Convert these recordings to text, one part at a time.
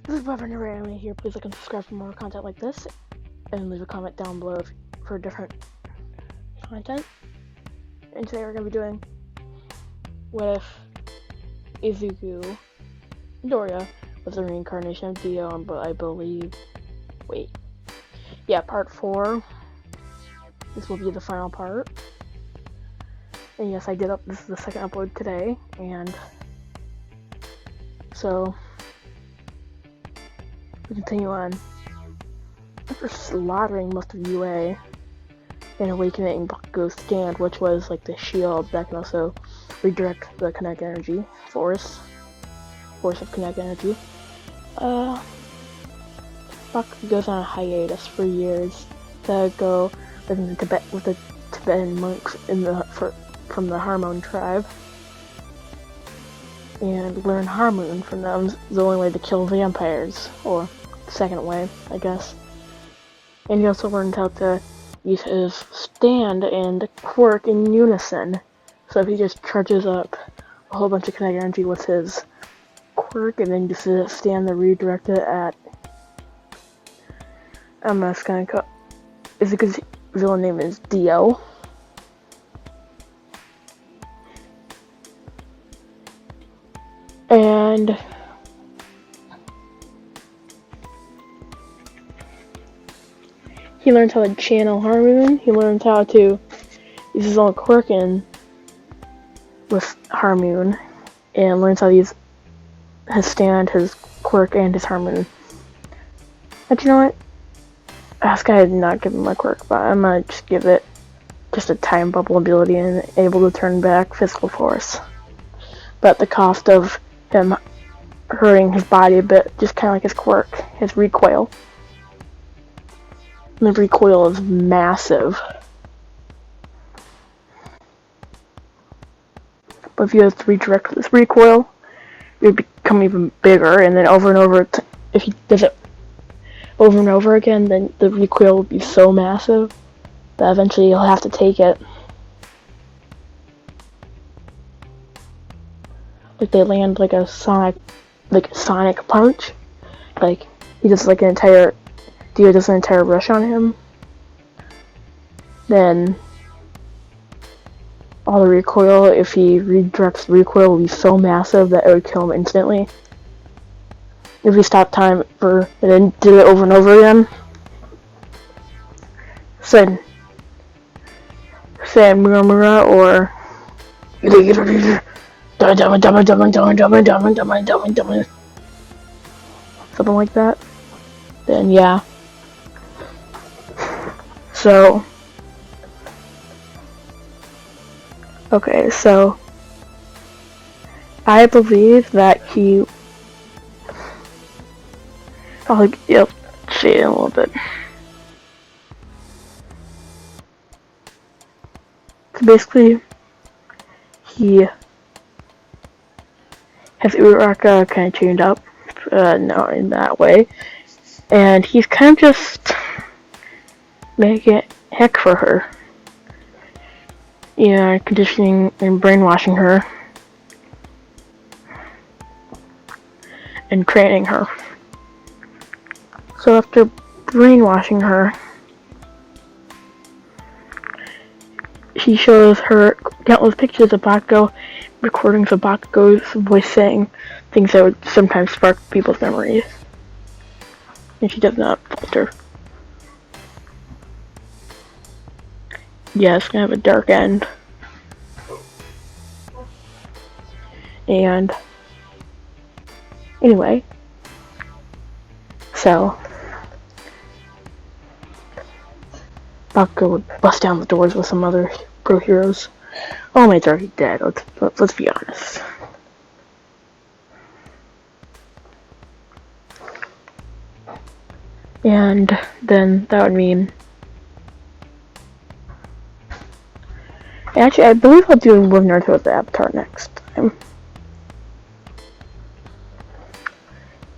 This is Weapon Randomly here. Please like and subscribe for more content like this, and leave a comment down below for different content. And today we're going to be doing what if Izuku Doria was the reincarnation of Dio, but I believe, part 4. This will be the final part. And yes, this is the second upload today, and so we continue on. After slaughtering most of UA and awakening Bakugo's stand, which was like the shield that can also redirect the kinetic energy force of kinetic energy, Bakugo goes on a hiatus for years to go live in Tibet with the Tibetan monks from the Harmon tribe and learn Harmon from them. The only way to kill vampires, or the second way, I guess. And he also learned how to use his stand and quirk in unison. So if he just charges up a whole bunch of kinetic energy with his quirk and then uses his stand to redirect it at... I'm not gonna call... Izuku's villain name is Dio. And he learns how to channel Harmon. He learns how to use his own quirk with Harmon, and learns how to use his stand, his quirk, and his Harmon. But you know what? This guy did not give him my quirk, but I'm gonna just give it just a time bubble ability and able to turn back physical force. But at the cost of him hurting his body a bit, just kind of like his quirk, his recoil. And the recoil is massive. But if you have to redirect this recoil, it would become even bigger, and then over and over, if he does it over and over again, then the recoil will be so massive that eventually he'll have to take it. Like they land like a sonic punch. Like he does like Dio does an entire rush on him. Then all the recoil, if he redirects the recoil, will be so massive that it would kill him instantly. If he stopped time and then did it over and over again. Said Muramura or something like that, then yeah. So okay, so I believe that I'll see it in a little bit. So basically, he has Uraraka kind of chained up, not in that way, and he's kind of just making it heck for her. Conditioning and brainwashing her, and training her. So after brainwashing her, he shows her countless pictures of Bakugo, recordings of Bakugo's voice saying things that would sometimes spark people's memories. And she does not falter. Yeah, it's gonna have a dark end. And anyway, so Bakugo would bust down the doors with some other pro heroes. All mates are already dead, let's be honest. And then that would mean... Actually, I believe I'll do Live Naruto's Avatar next time.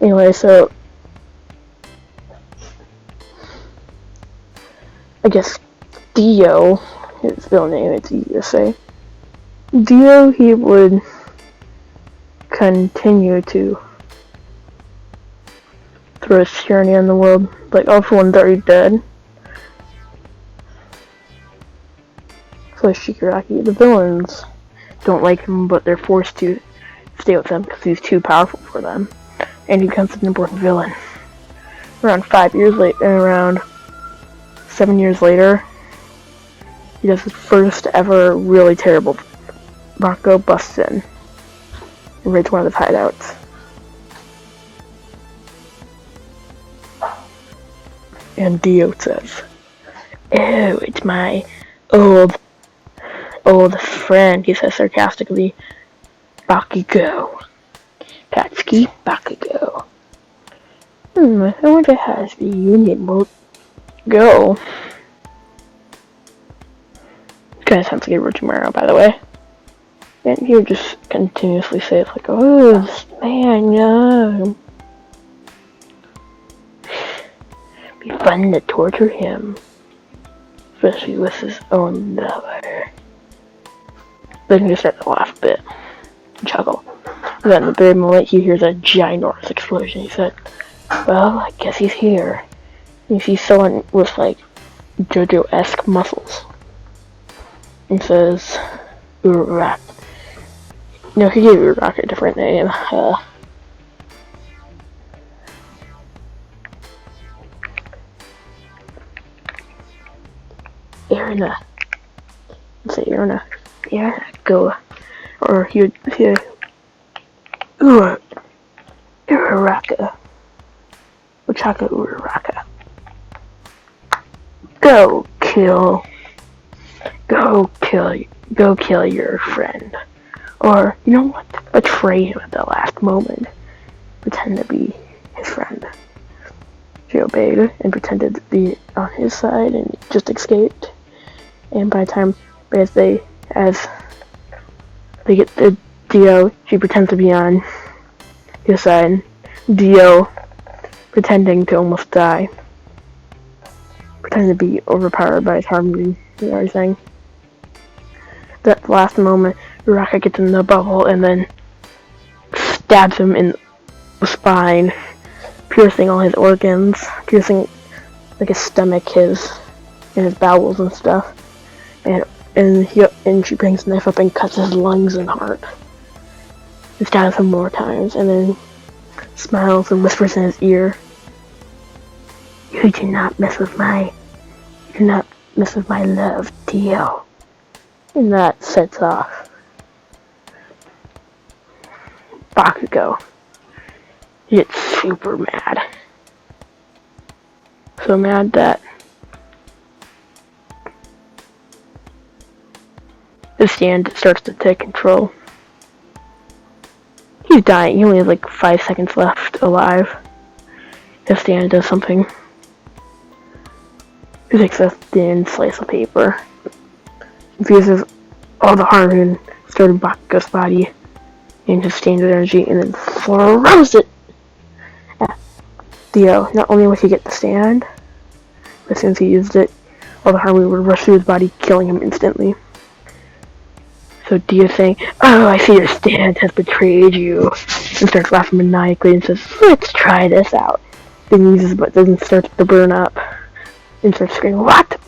Anyway, so I guess Dio, his real name, it's easy to say. Dio, he would continue to throws tyranny in the world. Like, everyone's already dead. So Shigaraki, the villains don't like him, but they're forced to stay with him because he's too powerful for them. And he becomes an important villain. Around 5 years later, around 7 years later, he does his first ever really terrible. Bakugo busts in and raids one of his hideouts. And Dio says, "Oh, it's my old friend," he says sarcastically. "Bakugo. Katsuki Bakugo. I wonder how this reunion will go." Kinda sounds like a Orochimaru, by the way. And he would just continuously say it's like, "Oh, this man, no. It'd be fun to torture him. Especially with his own lover." Then he starts to laugh a bit. Chuckle. And then at the very moment he hears a ginormous explosion. He said, "Well, I guess he's here." And you see someone with like JoJo-esque muscles. He says, "Uraraka." No, he gave Uraraka a different name. Erina. Let's say Erina. Yeah, go. Or he would say, Uraraka. Ochaka Uraraka. Go kill your friend. Or, you know what? Betray him at the last moment. Pretend to be his friend." She obeyed and pretended to be on his side and just escaped. And by the time, as they get the Dio, she pretends to be on his side. Dio pretending to almost die. Pretending to be overpowered by his harmony and everything. That last moment, Uraraka gets in the bubble and then stabs him in the spine, piercing all his organs, piercing like his stomach, and his bowels and stuff. And she brings the knife up and cuts his lungs and heart. And stabs him more times, and then smiles and whispers in his ear, "You do not mess with my love, Dio." And that sets off Bakugo. He gets super mad. So mad that the stand starts to take control. He's dying. He only has like 5 seconds left alive. His stand does something. He takes a thin slice of paper, infuses all the harmony stored in Bakugo's body into standard energy, and then throws it at Dio. Not only would he get the stand, but as soon as he used it, all the harmony would rush through his body, killing him instantly. So Dio saying, "Oh, I see your stand has betrayed you," and starts laughing maniacally and says, "Let's try this out." Then uses it, but doesn't start to burn up, and starts screaming, "What?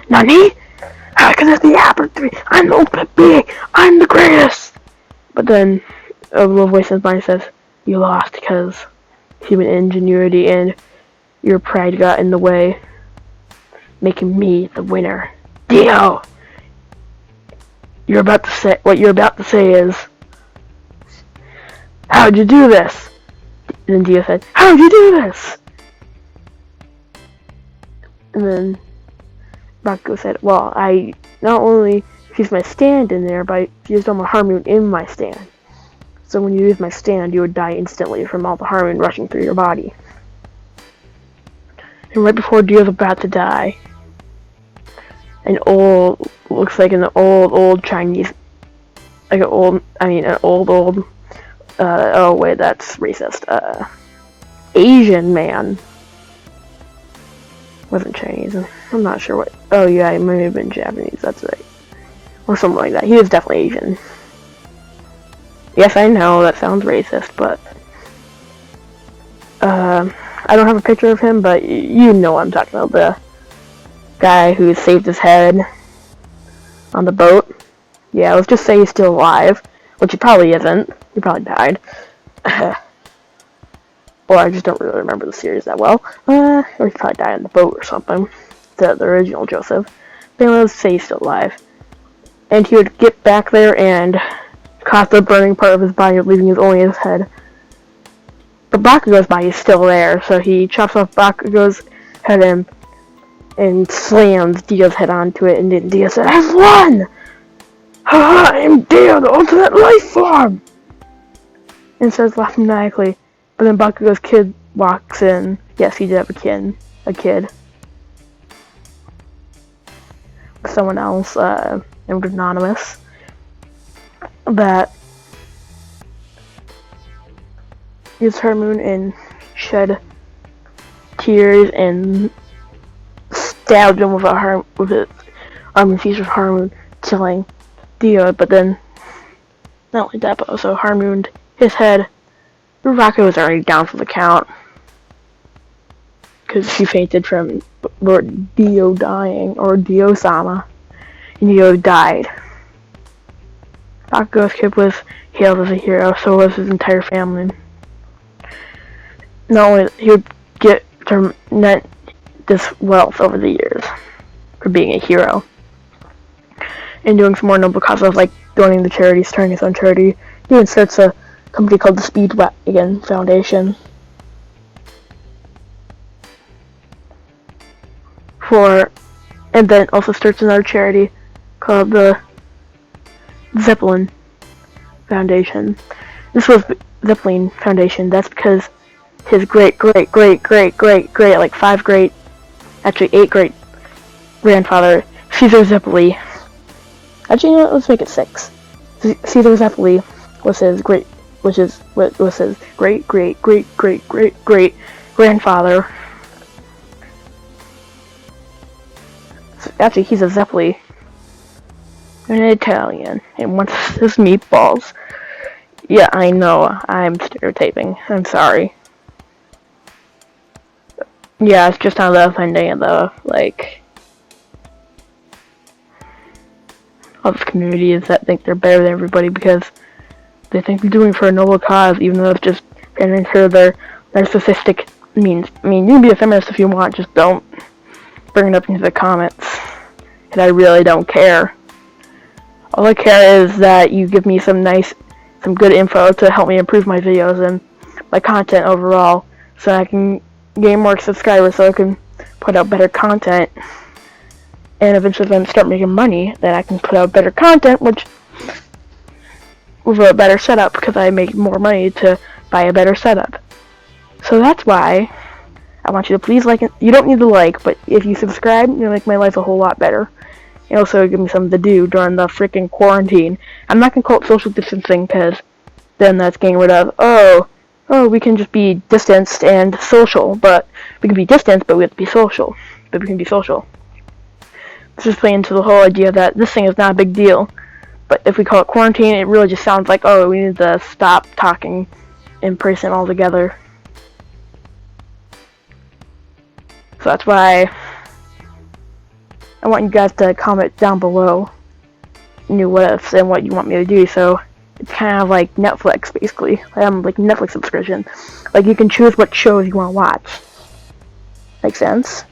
Nani? How can this be happened to me? I'm the ultimate being! I'm the greatest!" But then a little voice in his mind says, "You lost because human ingenuity and your pride got in the way, making me the winner. Dio! What you're about to say is, how'd you do this?" And then Dio said, "How'd you do this?" And then Bakugo said, "Well, I not only used my stand in there, but I used all my harmony in my stand. So when you use my stand, you would die instantly from all the harmony rushing through your body." And right before Dio's about to die, looks like an old Chinese, like an old, oh wait, that's racist, Asian man. Wasn't Chinese, I'm not sure what, oh yeah, it might have been Japanese, that's right. Or something like that, he was definitely Asian. Yes, I know, that sounds racist, but, I don't have a picture of him, but you know what I'm talking about. The guy who saved his head on the boat. Yeah, let's just say he's still alive, which he probably isn't. He probably died. Or I just don't really remember the series that well. Or he probably died on the boat or something. The original Joseph. But let's say he's still alive. And he would get back there and cause the burning part of his body, leaving only his head. But Bakugo's body is still there, so he chops off Bakugo's head and slams Dio's head onto it, and then Dio said, "I've won! I'm Dio, the ultimate life form!" And starts laughing maniacally. But then Bakugo's kid walks in. Yes, he did have a kid. Someone else, named Anonymous, that used Harmoon and shed tears and stabbed him with his arm and feast of Harmoon, killing Dio. But then, not only that, but also Harmooned his head. Rocket was already down for the count because she fainted from Lord Dio dying, or Dio-sama, and Dio died. Bakugo's kid was hailed as a hero, so was his entire family. Not only he would get this wealth over the years for being a hero and doing some more noble causes like donating to charities, starting his own charity. He even starts a company called the Speedwagon Foundation and then also starts another charity called the Zeppelin Foundation. This was Zeppelin Foundation. That's because his great, like 8 great grandfather, Caesar Zeppeli. Actually, you know what, let's make it 6. Caesar Zeppeli was his great grandfather. Actually, he's a Zeppeli. An Italian, and wants his meatballs. Yeah, I know, I'm stereotyping. I'm sorry. Yeah, it's just not that offending, though. Like, all this community is that think they're better than everybody because they think they're doing it for a noble cause, even though it's just pandering to their narcissistic means. I mean, you can be a feminist if you want, just don't bring it up into the comments. And I really don't care. All I care is that you give me some good info to help me improve my videos and my content overall, so I can gain more subscribers, so I can put out better content. And eventually, when I start making money, then I can put out better content, which with a better setup, because I make more money to buy a better setup. So that's why I want you to please like it. You don't need to like, but if you subscribe, you'll make my life a whole lot better. And also give me something to do during the freaking quarantine. I'm not going to call it social distancing, because then that's getting rid of, we can just be distanced and social. But we can be distanced, but we have to be social. But we can be social. It's just playing into the whole idea that this thing is not a big deal. But if we call it quarantine, it really just sounds like, we need to stop talking in person altogether. So that's why I want you guys to comment down below what ifs and what you want me to do. So it's kind of like Netflix, basically. Like Netflix subscription. Like you can choose what shows you want to watch. Make sense?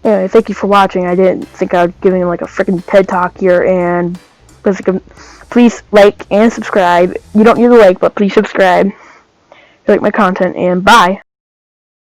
Anyway, thank you for watching. I didn't think I was giving like a freaking TED Talk here, and please like and subscribe. You don't need to like, but please subscribe if you like my content, and bye.